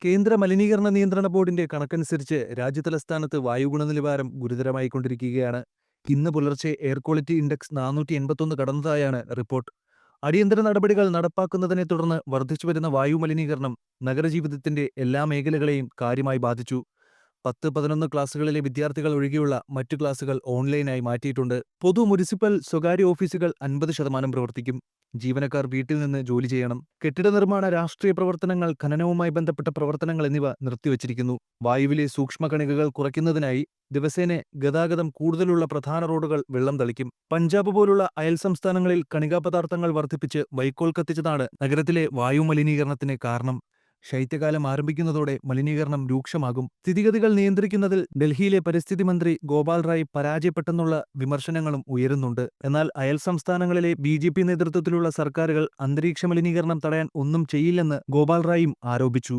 കേന്ദ്ര മലിനീകരണ നിയന്ത്രണ ബോർഡിന്റെ കണക്കനുസരിച്ച് രാജ്യതലസ്ഥാനത്ത് വായു ഗുണനിലവാരം ഗുരുതരമായിക്കൊണ്ടിരിക്കുകയാണ്. ഇന്ന് പുലർച്ചെ എയർ ക്വാളിറ്റി ഇൻഡെക്സ് 481 കടന്നതായാണ് റിപ്പോർട്ട്. അടിയന്തര നടപടികൾ നടപ്പാക്കുന്നതിനെ തുടർന്ന് വർദ്ധിച്ചുവരുന്ന വായു മലിനീകരണം നഗരജീവിതത്തിന്റെ എല്ലാ മേഖലകളെയും കാര്യമായി ബാധിച്ചു. 10-11 ക്ലാസുകളിലെ വിദ്യാർത്ഥികൾ ഒഴികെയുള്ള മറ്റു ക്ലാസുകൾ ഓൺലൈനായി മാറ്റിയിട്ടുണ്ട്. പൊതു, മുനിസിപ്പൽ, സ്വകാര്യ ഓഫീസുകൾ 50% പ്രവർത്തിക്കും. ജീവനക്കാർ വീട്ടിൽ നിന്ന് ജോലി ചെയ്യണം. കെട്ടിട നിർമ്മാണ, രാഷ്ട്രീയ പ്രവർത്തനങ്ങൾ, ഖനനവുമായി ബന്ധപ്പെട്ട പ്രവർത്തനങ്ങൾ എന്നിവ നിർത്തിവച്ചിരിക്കുന്നു. വായുവിലെ സൂക്ഷ്മകണികകൾ കുറയ്ക്കുന്നതിനായി ദിവസേന ഗതാഗതം കൂടുതലുള്ള പ്രധാന റോഡുകൾ വെള്ളം തളിക്കും. പഞ്ചാബ് പോലുള്ള അയൽ സംസ്ഥാനങ്ങളിൽ കണികാപദാർത്ഥങ്ങൾ വർദ്ധിപ്പിച്ച് വൈക്കോൽ കത്തിച്ചതാണ് നഗരത്തിലെ വായു മലിനീകരണത്തിന് കാരണം. ശൈത്യകാലം ആരംഭിക്കുന്നതോടെ മലിനീകരണം രൂക്ഷമാകും. സ്ഥിതിഗതികൾ നിയന്ത്രിക്കുന്നതിൽ ഡൽഹിയിലെ പരിസ്ഥിതി മന്ത്രി ഗോപാൽ റായ് പരാജയപ്പെട്ടെന്നുള്ള വിമർശനങ്ങളും ഉയരുന്നുണ്ട്. എന്നാൽ അയൽ സംസ്ഥാനങ്ങളിലെ ബി.ജെ.പി. നേതൃത്വത്തിലുള്ള സർക്കാരുകൾ അന്തരീക്ഷ മലിനീകരണം തടയാൻ ഒന്നും ചെയ്യില്ലെന്ന് ഗോപാൽ റായും ആരോപിച്ചു.